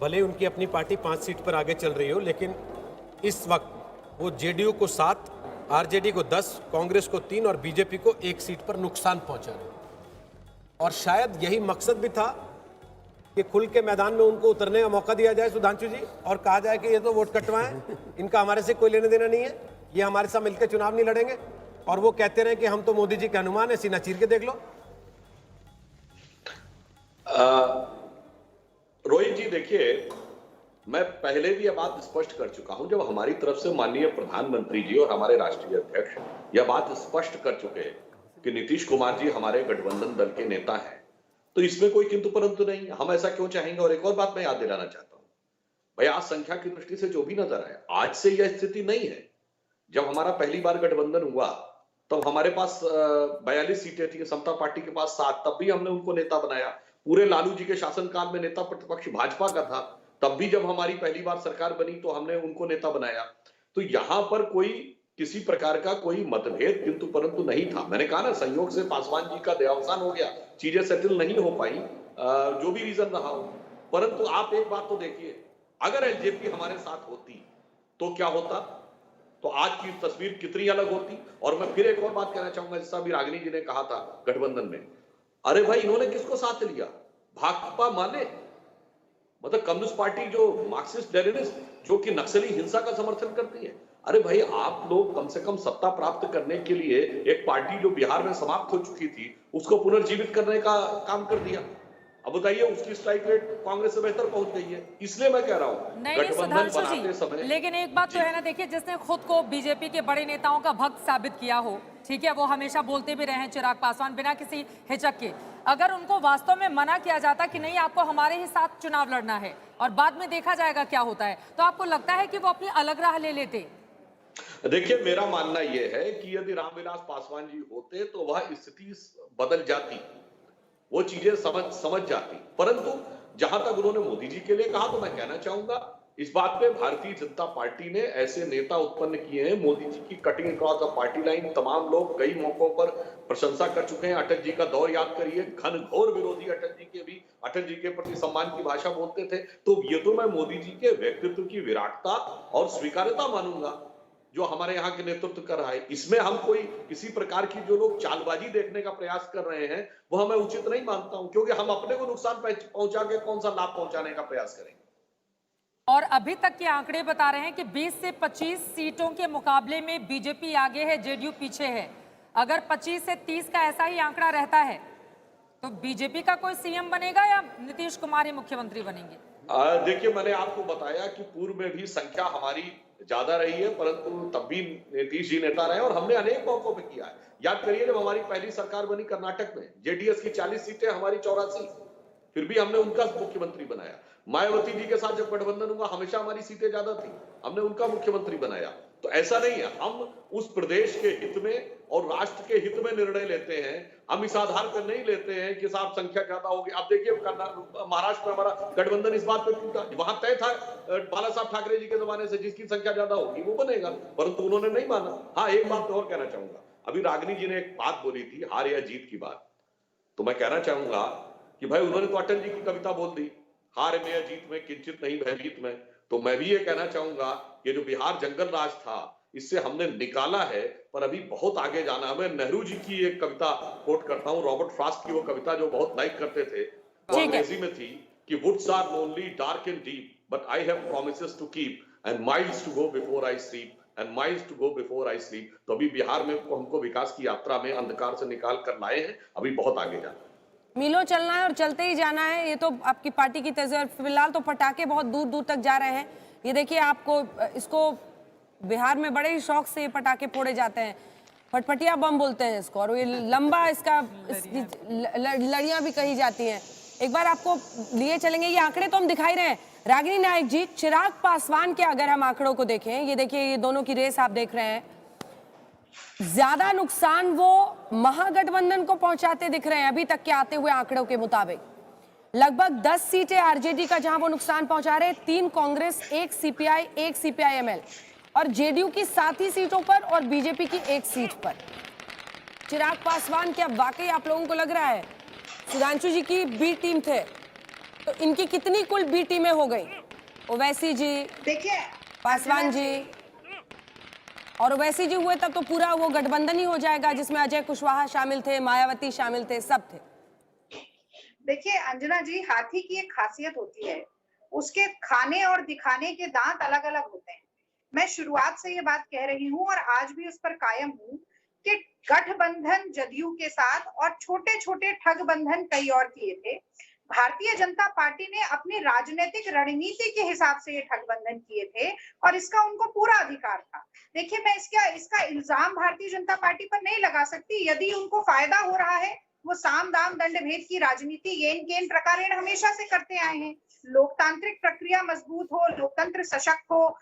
भले ही उनकी अपनी पार्टी 5 सीट पर आगे चल रही हो, लेकिन इस वक्त वो जेडीयू को 7, आरजेडी को 10, कांग्रेस को 3 और बीजेपी को 1 सीट पर नुकसान पहुंचा रहे। और शायद यही मकसद भी था कि खुल के मैदान में उनको उतरने का मौका दिया जाए सुधांशु जी, और कहा जाए कि ये तो वोट कटवाएं, इनका हमारे से कोई लेने देना नहीं है, ये हमारे साथ मिलकर चुनाव नहीं लड़ेंगे, और वो कहते रहे कि हम तो मोदी जी के हनुमान है, सीना चीर के देख लो। रोहित जी देखिए, मैं पहले भी यह बात स्पष्ट कर चुका हूं, जब हमारी तरफ से माननीय प्रधानमंत्री जी और हमारे राष्ट्रीय अध्यक्ष यह बात स्पष्ट कर चुके हैं कि नीतीश कुमार जी हमारे गठबंधन दल के नेता हैं, तो इसमें कोई किंतु परंतु नहीं है। हम ऐसा क्यों चाहेंगे? और एक और बात मैं याद दिलाना चाहता हूं भाई, आज संख्या की दृष्टि से जो भी नजर आए, आज से यह स्थिति नहीं है। जब हमारा पहली बार गठबंधन हुआ तब हमारे पास 42 सीटें थी, समता पार्टी के पास 7, तब भी हमने उनको नेता बनाया। पूरे लालू जी के शासनकाल में नेता प्रतिपक्ष भाजपा का था, तब भी जब हमारी पहली बार सरकार बनी तो हमने उनको नेता बनाया। तो यहां पर कोई किसी प्रकार का कोई मतभेद किंतु परंतु नहीं था। मैंने कहा ना, संयोग से पासवान जी का देहावसान हो गया, चीजें सेटल नहीं हो पाई, जो भी रीजन रहा हो। परंतु आप एक बात तो देखिए, अगर एलजेपी हमारे साथ होती तो क्या होता, तो आज की तस्वीर कितनी अलग होती। और मैं फिर एक और बात कहना चाहूंगा, जैसा अभी रागिनी जी ने कहा था गठबंधन में, अरे भाई इन्होंने किसको साथ लिया? भाकपा माने, मतलब कम्युनिस्ट पार्टी जो मार्क्सिस्ट लेनिनिस्ट, जो कि नक्सली हिंसा का समर्थन करती है। अरे भाई, आप लोग कम से कम सत्ता प्राप्त करने के लिए एक पार्टी जो बिहार में समाप्त हो चुकी थी उसको पुनर्जीवित करने का काम कर दिया। अब बताइए, उसकी स्ट्राइक रेट कांग्रेस से बेहतर पहुंच गई है। इसलिए मैं कह रहा हूं नहीं सुधांशु जी, लेकिन एक बात तो है ना, देखिए, जिसने खुद को बीजेपी के बड़े नेताओं का भक्त साबित किया हो, ठीक है, वो हमेशा बोलते भी रहे हैं चिराग पासवान, बिना किसी हिचक के, अगर उनको वास्तव में मना किया जाता कि नहीं आपको हमारे ही साथ चुनाव लड़ना है और बाद में देखा जाएगा क्या होता है, तो आपको लगता है कि वो अपनी अलग राह ले लेते? देखिए, मेरा मानना यह है कि यदि रामविलास पासवान जी होते तो वह स्थिति बदल जाती, वो चीजें समझ जाती। परंतु जहां तक उन्होंने मोदी जी के लिए कहा, तो मैं कहना चाहूंगा इस बात पे भारतीय जनता पार्टी ने ऐसे नेता उत्पन्न किए हैं, मोदी जी की cutting across the party line तमाम लोग कई मौकों पर प्रशंसा कर चुके हैं। अटल जी का दौर याद करिए, घनघोर विरोधी अटल जी के भी अटल जी के प्रति सम्मान की भाषा बोलते थे। तो ये तो मैं मोदी जी के व्यक्तित्व की विराटता और स्वीकार्यता मानूंगा जो हमारे यहाँ के नेतृत्व कर रहा है। इसमें हम कोई किसी प्रकार की जो लोग चालबाजी देखने का प्रयास कर रहे हैं वो मैं उचित नहीं मानता हूं, क्योंकि हम अपने को नुकसान पहुंचा के कौन सा लाभ पहुंचाने का प्रयास करेंगे। और अभी तक के आंकड़े बता रहे हैं कि 20 से 25 सीटों के मुकाबले में बीजेपी आगे है, जेडीयू पीछे है। अगर 25 से 30 का ऐसा ही आंकड़ा रहता है तो बीजेपी का कोई सीएम बनेगा या नीतीश कुमार ही मुख्यमंत्री बनेंगे? देखिए, मैंने आपको बताया कि पूर्व में भी संख्या हमारी ज्यादा रही है, परंतु तब भी नीतीश जी नेता रहे और हमने अनेक मौकों पे किया है। याद करिए, जब हमारी पहली सरकार बनी कर्नाटक में, जेडीएस की 40 सीटें, हमारी 84, फिर भी हमने उनका मुख्यमंत्री बनाया। मायावती जी के साथ जब गठबंधन हुआ, हमेशा हमारी सीटें ज्यादा थी, हमने उनका मुख्यमंत्री बनाया। तो ऐसा नहीं है, हम उस प्रदेश के हित में और राष्ट्र के हित में निर्णय लेते हैं। हम इस आधार पर नहीं लेते हैं कि साहब संख्या ज्यादा होगी। अब देखिए, महाराष्ट्र में हमारा गठबंधन इस बात पे टूटा, वहां तय था बाला साहब ठाकरे जी के जमाने से, जिसकी संख्या ज्यादा होगी वो बनेगा, परंतु उन्होंने नहीं माना। हाँ, एक बात और कहना चाहूंगा, अभी रागिनी जी ने एक बात बोली थी, हार या जीत की बात, तो मैं कहना चाहूंगा कि भाई उन्होंने तो अटल जी की कविता बोल दी, हार में या जीत में किंचित नहीं भयभीत में। तो मैं भी ये कहना चाहूंगा, ये जो बिहार जंगल राज था, इससे हमने निकाला है, पर अभी बहुत आगे जाना है। मैं नेहरू जी की एक कविता कोट करता हूं, रॉबर्ट फ्रॉस्ट की वो कविता जो बहुत लाइक करते थे, वो अंग्रेजी में थी कि woods are lonely dark and deep but I have promises to keep and miles to go before I sleep and miles to go before I sleep. तो अभी बिहार में हमको विकास की यात्रा में अंधकार से निकाल कर लाए हैं, अभी बहुत आगे जाना है, मीलों चलना है और चलते ही जाना है। ये तो आपकी पार्टी की तर्ज है। फिलहाल तो पटाखे बहुत दूर दूर तक जा रहे हैं। ये देखिए, आपको इसको बिहार में बड़े ही शौक से ये पटाखे फोड़े जाते हैं, फटफटिया बम बोलते हैं इसको, और ये लंबा इसका लड़ियां भी कही जाती हैं। एक बार आपको लिए चलेंगे, ये आंकड़े तो हम दिखाई रहे हैं। रागिनी नायक जी, चिराग पासवान के अगर हम आंकड़ों को देखें, ये देखिए, ये दोनों की रेस आप देख रहे हैं, ज्यादा नुकसान वो महागठबंधन को पहुंचाते दिख रहे हैं अभी तक के आते हुए आंकड़ों के मुताबिक। लगभग 10 सीटें आरजेडी का जहां वो नुकसान पहुंचा रहे, 3 कांग्रेस, 1 सीपीआई, 1 सीपीआईएमएल, और जेडीयू की 7 ही सीटों पर और बीजेपी की 1 सीट पर। चिराग पासवान क्या वाकई आप लोगों को लग रहा है, सुधांशु जी की बी टीम थे, तो तो इनकी कितनी कुल बी टीमें हो गई? ओवैसी जी, देखिए पासवान जी, और ओवैसी जी हुए तब तो पूरा वो गठबंधन ही हो जाएगा जिसमें अजय कुशवाहा शामिल थे, मायावती शामिल थे, सब थे। देखिए अंजना जी, हाथी की एक खासियत होती है, उसके खाने और दिखाने के दांत अलग अलग होते हैं। मैं शुरुआत से ये बात कह रही हूँ और आज भी उस पर कायम हूँ कि गठबंधन जदयू के साथ और छोटे छोटे ठगबंधन कई और किए थे। भारतीय जनता पार्टी ने अपनी राजनीतिक रणनीति के हिसाब से ये ठगबंधन किए थे और इसका उनको पूरा अधिकार था। देखिए मैं इसका इल्जाम भारतीय जनता पार्टी पर नहीं लगा सकती। यदि उनको फायदा हो रहा है, वो साम दाम दंड भेद की राजनीति येन केन प्रकारेण हमेशा से करते आए हैं। लोकतांत्रिक प्रक्रिया मजबूत हो, लोकतंत्र सशक्त हो,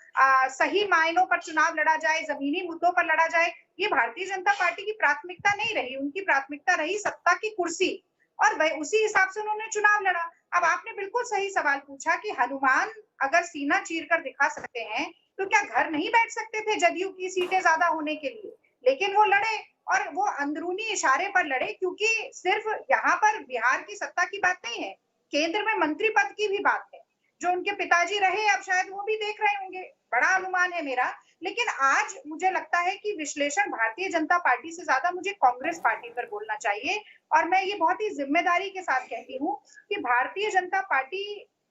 सही मायनों पर चुनाव लड़ा जाए, जमीनी मुद्दों पर लड़ा जाए, ये भारतीय जनता पार्टी की प्राथमिकता नहीं रही। उनकी प्राथमिकता रही सत्ता की कुर्सी और वह उसी हिसाब से उन्होंने चुनाव लड़ा। अब आपने बिल्कुल सही सवाल पूछा कि हनुमान अगर सीना चीर कर दिखा सकते हैं तो क्या घर नहीं बैठ सकते थे जदयू की सीटें ज्यादा होने के लिए? लेकिन वो लड़े और वो अंदरूनी इशारे पर लड़े, क्योंकि सिर्फ यहाँ पर बिहार की सत्ता की बात नहीं है, केंद्र में मंत्री पद की भी बात है। जो उनके पिताजी रहे अब शायद वो भी देख रहे होंगे, बड़ा अनुमान है मेरा। लेकिन आज मुझे लगता है कि विश्लेषण भारतीय जनता पार्टी से ज्यादा मुझे कांग्रेस पार्टी पर बोलना चाहिए और मैं ये बहुत ही जिम्मेदारी के साथ कहती हूँ कि भारतीय जनता पार्टी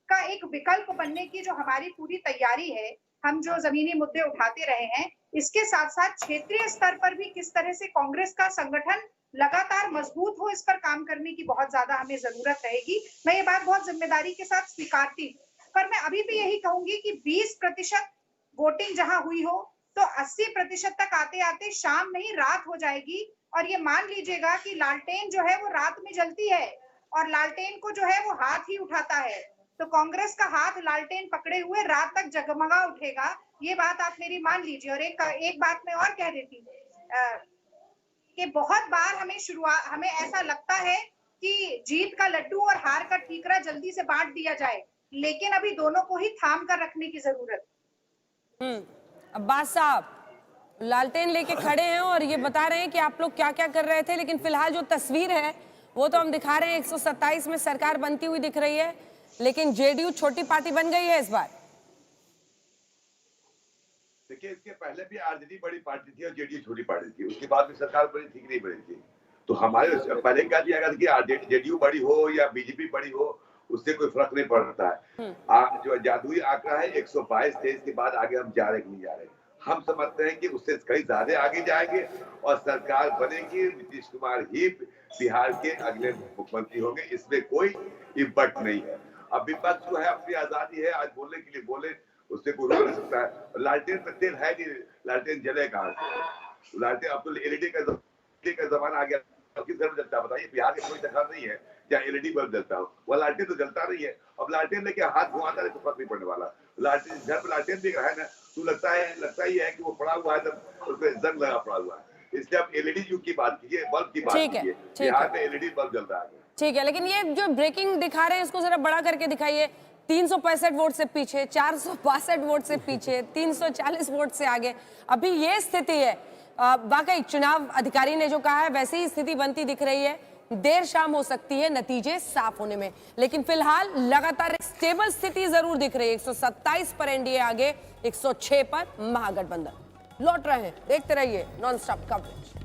का एक विकल्प बनने की जो हमारी पूरी तैयारी है, हम जो जमीनी मुद्दे उठाते रहे हैं, इसके साथ साथ क्षेत्रीय स्तर पर भी किस तरह से कांग्रेस का संगठन लगातार मजबूत हो, इस पर काम करने की बहुत ज्यादा हमें जरूरत रहेगी। मैं ये बात बहुत जिम्मेदारी के साथ स्वीकारती हूँ, पर मैं अभी भी यही कहूंगी कि 20% वोटिंग जहां हुई हो तो 80% तक आते आते शाम नहीं रात हो जाएगी। और ये मान लीजिएगा कि लालटेन जो है वो रात में जलती है और लालटेन को जो है वो हाथ ही उठाता है, तो कांग्रेस का हाथ लालटेन पकड़े हुए रात तक जगमगा उठेगा। ये बात आप मेरी मान लीजिए। और एक बात मैं और कह देती हूँ कि बहुत बार हमें ऐसा लगता है कि जीत का लड्डू और हार का ठीकरा जल्दी से बांट दिया जाए, लेकिन अभी दोनों को ही थाम कर रखने की जरूरत है। अब्बास साहब लालटेन लेके खड़े हैं और ये बता रहे हैं कि आप लोग क्या क्या कर रहे थे, लेकिन फिलहाल जो तस्वीर है वो तो हम दिखा रहे हैं 127 में सरकार बनती हुई दिख रही है, लेकिन जेडीयू छोटी पार्टी बन गई है इस बार। देखिए इसके पहले भी आरजेडी बड़ी पार्टी थी और जेडीयू छोटी पार्टी थी, उसके बाद भी सरकार बड़ी ठीक नहीं बनी थी। तो हमारे पहले क्या दिया गया था कि जेडीयू बड़ी हो या बीजेपी बड़ी हो उससे कोई फर्क नहीं पड़ता है। जो जादुई आंकड़ा है 122 थे, इसके बाद आगे हम जा रहे नहीं जा रहे। हम समझते हैं कि उससे कहीं ज्यादा आगे जाएंगे और सरकार बनेगी, नीतीश कुमार ही बिहार के अगले मुख्यमंत्री होंगे, इसमें कोई इब्बट नहीं है। अब विपक्ष जो है अपनी आजादी है, आज बोलने के लिए बोले, उससे कोई रोक नहीं सकता है। लालटेन पे तेल है नहीं, लालटेन जले कहाँ से? लालटेन अब तो एलईडी का जमाना आ गया, किस घर में जलता है बताइए? बिहार के कोई जगह नहीं है जहाँ एलईडी बल्ब जलता हो, वह लालटेन तो जलता नहीं है। अब लालटेन लेके हाथ घुमाता है तो फर्क नहीं पड़ने वाला। लालटेन घर पे लालटेन दिख रहा है ना, तो लगता ही है कि वो पड़ा हुआ है, तब उसमें जंग लगा पड़ा हुआ है। इसलिए अब एलईडी युग की बात कीजिए, बल्ब की बात कीजिए। बिहार में एलईडी बल्ब जल रहा है। ठीक है, लेकिन ये जो ब्रेकिंग दिखा रहे हैं इसको जरा बड़ा करके दिखाइए। 365 वोट से पीछे, 462 वोट से पीछे, 340 वोट से आगे, अभी ये स्थिति है। वाकई चुनाव अधिकारी ने जो कहा है वैसे ही स्थिति बनती दिख रही है। देर शाम हो सकती है नतीजे साफ होने में, लेकिन फिलहाल लगातार एक स्टेबल स्थिति जरूर दिख रही है। 127 पर एनडीए आगे, 106 पर महागठबंधन। लौट रहे हैं, देखते रहिए नॉन स्टॉप कवरेज।